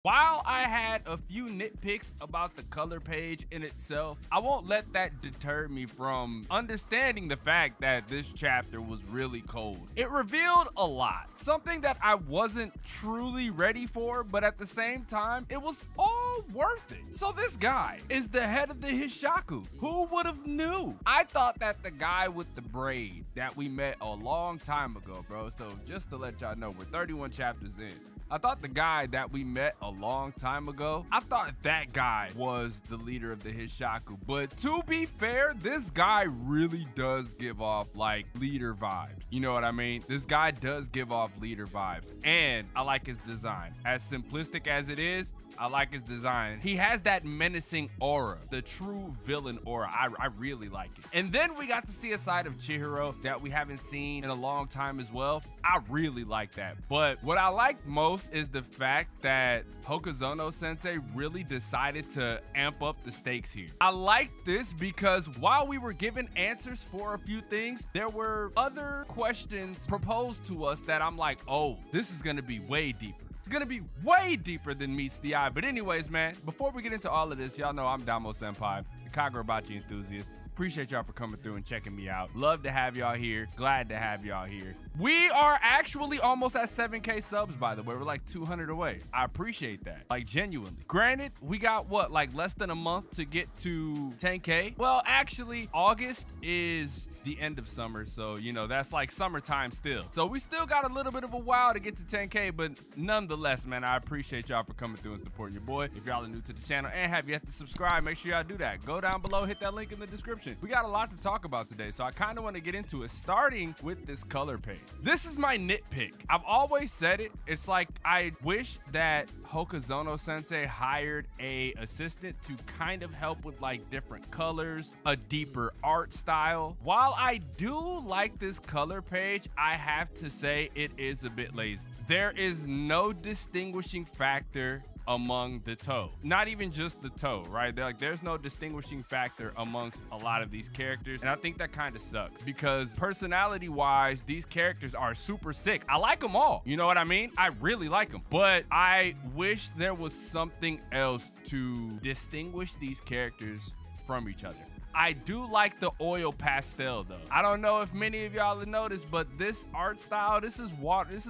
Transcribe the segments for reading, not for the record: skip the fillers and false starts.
While I had a few nitpicks about the color page in itself, I won't let that deter me from understanding the fact that this chapter was really cold. It revealed a lot, something that I wasn't truly ready for, but at the same time, it was all worth it. So this guy is the head of the Hishaku. Who would have knew? I thought that the guy with the braid that we met a long time ago, bro. So just to let y'all know, we're 31 chapters in. I thought the guy that we met a long time ago, I thought that guy was the leader of the Hishaku. But to be fair, this guy really does give off like leader vibes. You know what I mean? This guy does give off leader vibes. And I like his design. As simplistic as it is, I like his design. He has that menacing aura, the true villain aura. I really like it. And then we got to see a side of Chihiro that we haven't seen in a long time as well. I really like that. But what I like most is the fact that Hokuzono Sensei really decided to amp up the stakes here. I like this because while we were given answers for a few things, there were other questions proposed to us that I'm like, oh, this is gonna be way deeper. It's gonna be way deeper than meets the eye. But anyways, man, before we get into all of this, y'all know I'm DomoSenpai, the Kagurabachi enthusiast. Appreciate y'all for coming through and checking me out. Love to have y'all here. Glad to have y'all here. We are actually almost at 7K subs, by the way. We're like 200 away. I appreciate that. Like, genuinely. Granted, we got what, like less than a month to get to 10K? Well, actually, August is the end of summer, so you know that's like summertime still. So we still got a little bit of a while to get to 10K, but nonetheless, man, I appreciate y'all for coming through and supporting your boy. If y'all are new to the channel and have yet to subscribe, make sure y'all do that. Go down below, hit that link in the description. We got a lot to talk about today, so I kind of want to get into it, starting with this color page. This is my nitpick. I've always said it. It's like I wish that Hokuzono Sensei hired a assistant to kind of help with like different colors, a deeper art style. While I do like this color page, I have to say it is a bit lazy. There is no distinguishing factor among the toe. Not even just the toe, right? There's no distinguishing factor amongst a lot of these characters. And I think that kind of sucks because personality-wise, these characters are super sick. I like them all. You know what I mean? I really like them. But I wish there was something else to distinguish these characters from each other. I do like the oil pastel though. I don't know if many of y'all have noticed, but this art style, this is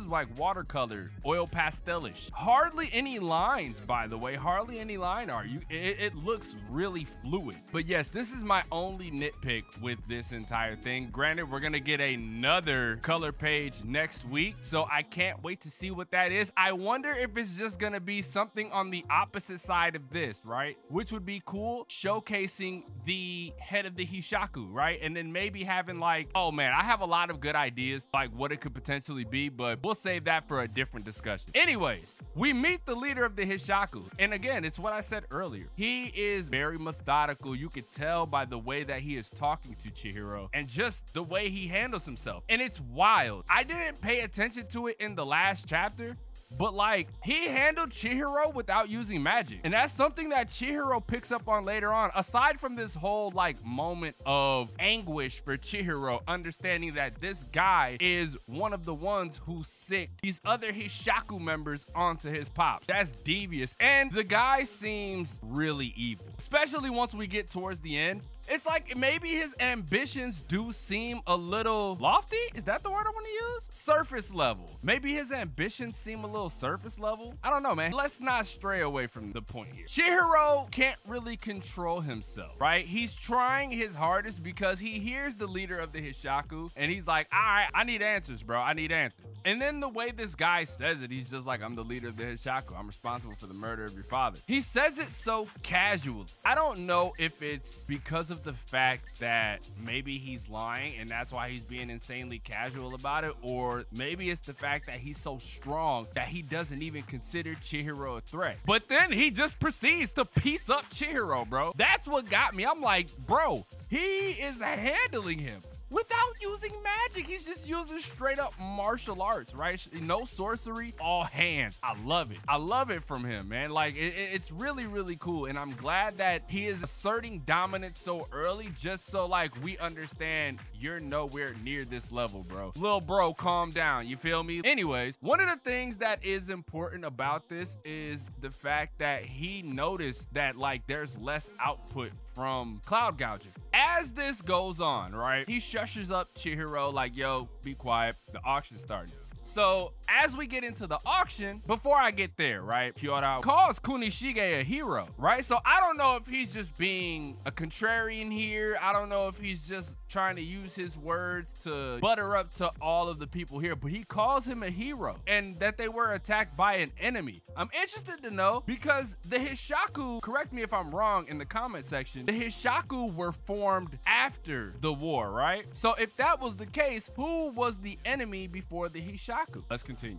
like watercolor, oil pastelish. Hardly any lines, by the way, hardly any line art. It looks really fluid. But yes, this is my only nitpick with this entire thing. Granted, we're gonna get another color page next week, so I can't wait to see what that is. I wonder if it's just gonna be something on the opposite side of this, right? Which would be cool, showcasing the head of the Hishaku, right? And then maybe having like, oh man, I have a lot of good ideas like what it could potentially be, but we'll save that for a different discussion. Anyways, we meet the leader of the Hishaku. And again, it's what I said earlier. He is very methodical. You could tell by the way that he is talking to Chihiro and just the way he handles himself. And it's wild. I didn't pay attention to it in the last chapter, but like he handled Chihiro without using magic. And that's something that Chihiro picks up on later on. Aside from this whole like moment of anguish for Chihiro, understanding that this guy is one of the ones who sicked these other Hishaku members onto his pop. That's devious. And the guy seems really evil, especially once we get towards the end. It's like maybe his ambitions do seem a little lofty. Is that the word I want to use? Surface level. Maybe his ambitions seem a little surface level. I don't know, man. Let's not stray away from the point here. Chihiro can't really control himself, right? He's trying his hardest because he hears the leader of the Hishaku and he's like, all right, I need answers, bro. I need answers. And then the way this guy says it, he's just like, I'm the leader of the Hishaku. I'm responsible for the murder of your father. He says it so casually. I don't know if it's because of the fact that maybe he's lying and that's why he's being insanely casual about it, or maybe it's the fact that he's so strong that he doesn't even consider Chihiro a threat. But then he just proceeds to piece up Chihiro, bro. That's what got me. I'm like, bro, he is handling him without using magic. He's just using straight up martial arts, right? No sorcery, all hands. I love it. I love it from him, man. Like, it's really, really cool. And I'm glad that he is asserting dominance so early, just so like we understand you're nowhere near this level, bro. Little bro, calm down. You feel me? Anyways, one of the things that is important about this is the fact that he noticed that like there's less output from cloud gouging. As this goes on, right, he shushes up Chihiro like, yo, be quiet, the auction's starting. So as we get into the auction, before I get there, right, Kyoto calls Kunishige a hero, right? So I don't know if he's just being a contrarian here. I don't know if he's just trying to use his words to butter up to all of the people here, but he calls him a hero and that they were attacked by an enemy. I'm interested to know because the Hishaku, correct me if I'm wrong in the comment section, the Hishaku were formed after the war, right? So if that was the case, who was the enemy before the Hishaku? Let's continue.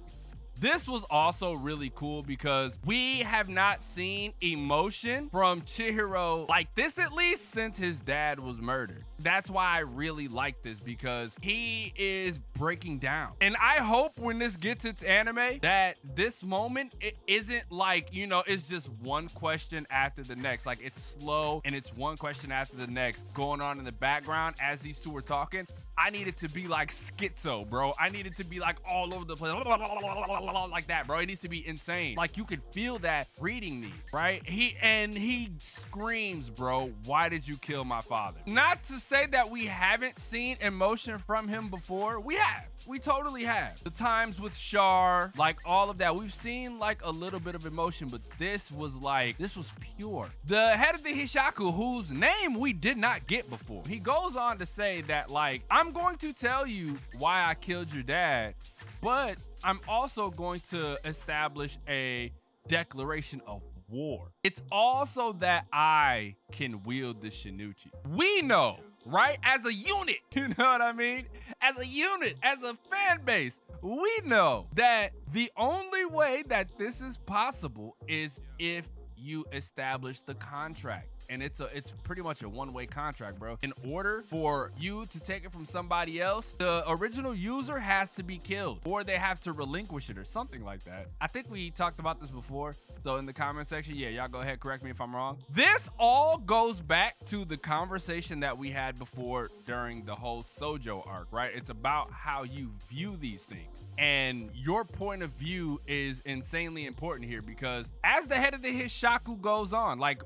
This was also really cool because we have not seen emotion from Chihiro like this, at least since his dad was murdered. That's why I really like this, because he is breaking down. And I hope when this gets its anime that this moment, it isn't like, you know, it's just one question after the next. Like, it's slow and it's one question after the next going on in the background as these two are talking. I need it to be like schizo, bro. I need it to be like all over the place, like that, bro. It needs to be insane. Like, you could feel that reading these, right? He screams, bro, why did you kill my father? Not to say that we haven't seen emotion from him before. We have. We totally have. The times with Char, like all of that, we've seen like a little bit of emotion, but this was pure. The head of the Hishaku, whose name we did not get before, he goes on to say that like, I'm going to tell you why I killed your dad, but I'm also going to establish a declaration of war. It's also that I can wield the Shinichi. We know, right? As a unit, you know what I mean? As a unit, as a fan base, we know that the only way that this is possible is if you establish the contract. And it's pretty much a one-way contract, bro. In order for you to take it from somebody else, the original user has to be killed, or they have to relinquish it or something like that. I think we talked about this before. So in the comment section, yeah, y'all go ahead, correct me if I'm wrong. This all goes back to the conversation that we had before during the whole Sojo arc, right? It's about how you view these things. And your point of view is insanely important here, because as the head of the Hishaku goes on, like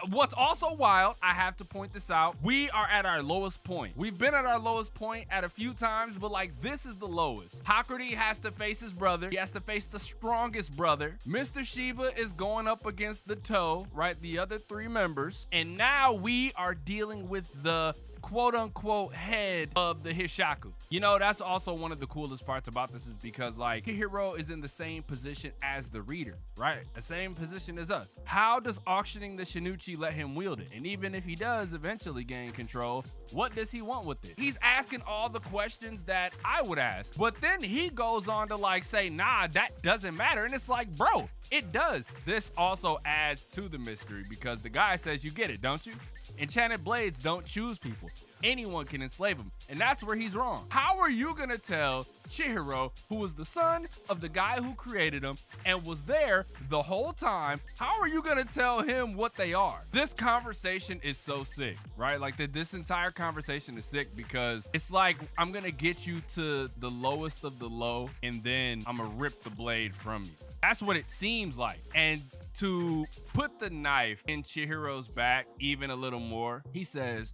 what's also wild, I have to point this out, we are at our lowest point. We've been at our lowest point at a few times, but like this is the lowest. Hakurei has to face his brother. He has to face the strongest brother. Mr. Shiba is going up against the toe, right? The other three members. And now we are dealing with the quote-unquote head of the Hishaku. You know, that's also one of the coolest parts about this, is because like Chihiro is in the same position as the reader, right? The same position as us. How does auctioning the Shinichi let him wield it? And even if he does eventually gain control, what does he want with it? He's asking all the questions that I would ask, but then he goes on to like say, nah, that doesn't matter. And it's like, bro, it does. This also adds to the mystery, because the guy says, you get it, don't you? Enchanted blades don't choose people. Anyone can enslave them, and that's where he's wrong. How are you gonna tell Chihiro, who was the son of the guy who created him and was there the whole time, how are you gonna tell him what they are? This conversation is so sick, right? Like this entire conversation is sick, because it's like, I'm gonna get you to the lowest of the low, and then I'm gonna rip the blade from you. That's what it seems like. And to put the knife in Chihiro's back even a little more, he says,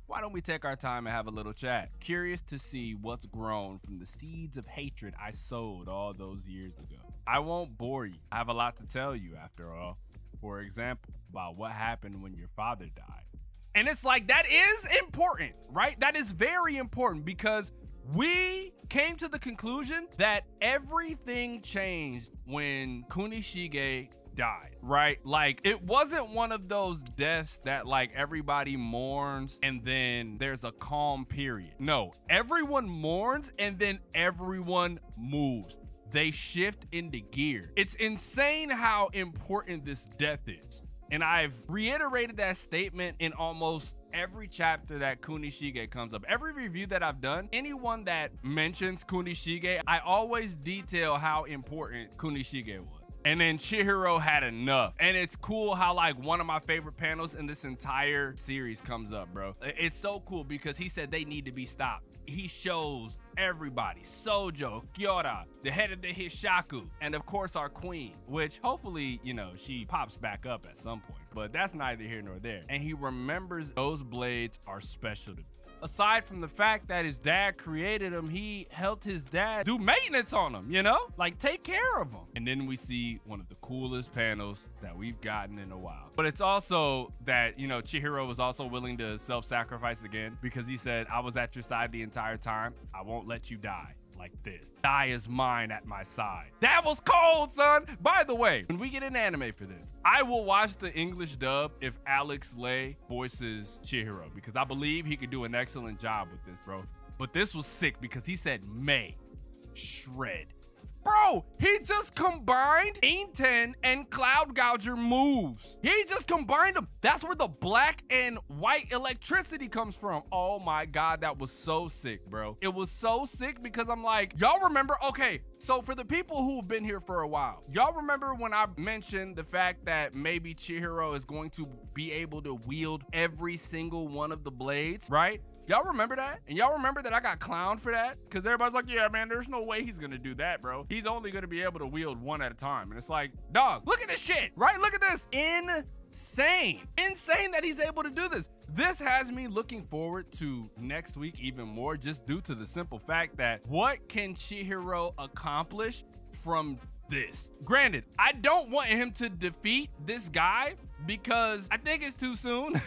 why don't we take our time and have a little chat? Curious to see what's grown from the seeds of hatred I sowed all those years ago. I won't bore you. I have a lot to tell you after all. For example, about what happened when your father died. And it's like, that is important, right? That is very important, because we came to the conclusion that everything changed when Kunishige died, right? Like, it wasn't one of those deaths that like everybody mourns and then there's a calm period. No, everyone mourns and then everyone moves. They shift into gear. It's insane how important this death is. And I've reiterated that statement in almost every chapter that Kunishige comes up. Every review that I've done, anyone that mentions Kunishige, I always detail how important Kunishige was. And then Chihiro had enough. And it's cool how like one of my favorite panels in this entire series comes up, bro. It's so cool because he said they need to be stopped. He shows everybody, Sojo, Kyora, the head of the Hishaku, and of course our queen, which hopefully, you know, she pops back up at some point, but that's neither here nor there. And he remembers those blades are special to me. Aside from the fact that his dad created him, he helped his dad do maintenance on him, you know? Like, take care of him. And then we see one of the coolest panels that we've gotten in a while. But it's also that, you know, Chihiro was also willing to self-sacrifice again because he said, I was at your side the entire time. I won't let you die like this. Die is mine at my side. That was cold, son. By the way, when we get an anime for this, I will watch the English dub if Alex Lay voices Chihiro because I believe he could do an excellent job with this, bro. But this was sick because he said May shred. Bro, he just combined Inten and Cloud Gouger moves. He just combined them. That's where the black and white electricity comes from. Oh my God, that was so sick, bro. It was so sick because I'm like, y'all remember? Okay, so for the people who've been here for a while, y'all remember when I mentioned the fact that maybe Chihiro is going to be able to wield every single one of the blades, right? Y'all remember that? And y'all remember that I got clowned for that? Because everybody's like, yeah, man, there's no way he's gonna do that, bro. He's only gonna be able to wield one at a time. And it's like, dog, look at this shit, right? Look at this. Insane. Insane that he's able to do this. This has me looking forward to next week even more, just due to the simple fact that what can Chihiro accomplish from this? Granted, I don't want him to defeat this guy because I think it's too soon.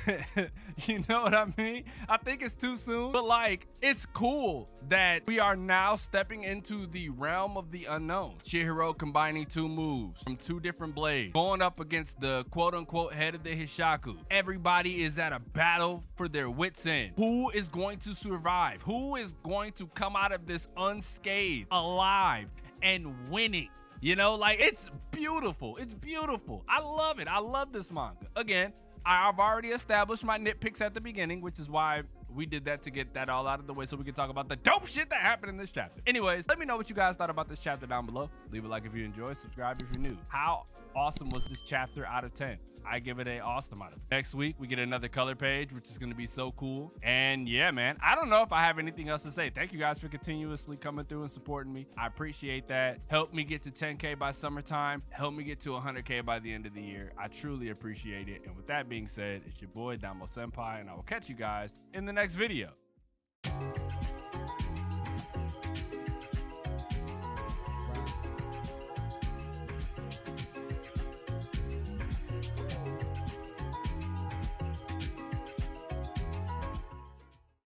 You know what I mean? I think it's too soon. But like, it's cool that we are now stepping into the realm of the unknown. Chihiro combining two moves from two different blades, going up against the quote-unquote head of the Hishaku. Everybody is at a battle for their wits end. Who is going to survive? Who is going to come out of this unscathed, alive, and winning? You know, like, it's beautiful. It's beautiful. I love it. I love this manga. Again, I've already established my nitpicks at the beginning, which is why we did that, to get that all out of the way so we can talk about the dope shit that happened in this chapter. Anyways, let me know what you guys thought about this chapter down below. Leave a like if you enjoyed, subscribe if you're new. How awesome was this chapter out of 10? I give it a awesome out of 10. Next week, we get another color page, which is going to be so cool. And yeah, man, I don't know if I have anything else to say. Thank you guys for continuously coming through and supporting me. I appreciate that. Help me get to 10K by summertime. Help me get to 100K by the end of the year. I truly appreciate it. And with that being said, it's your boy, DomoSenpai, and I will catch you guys in the next video.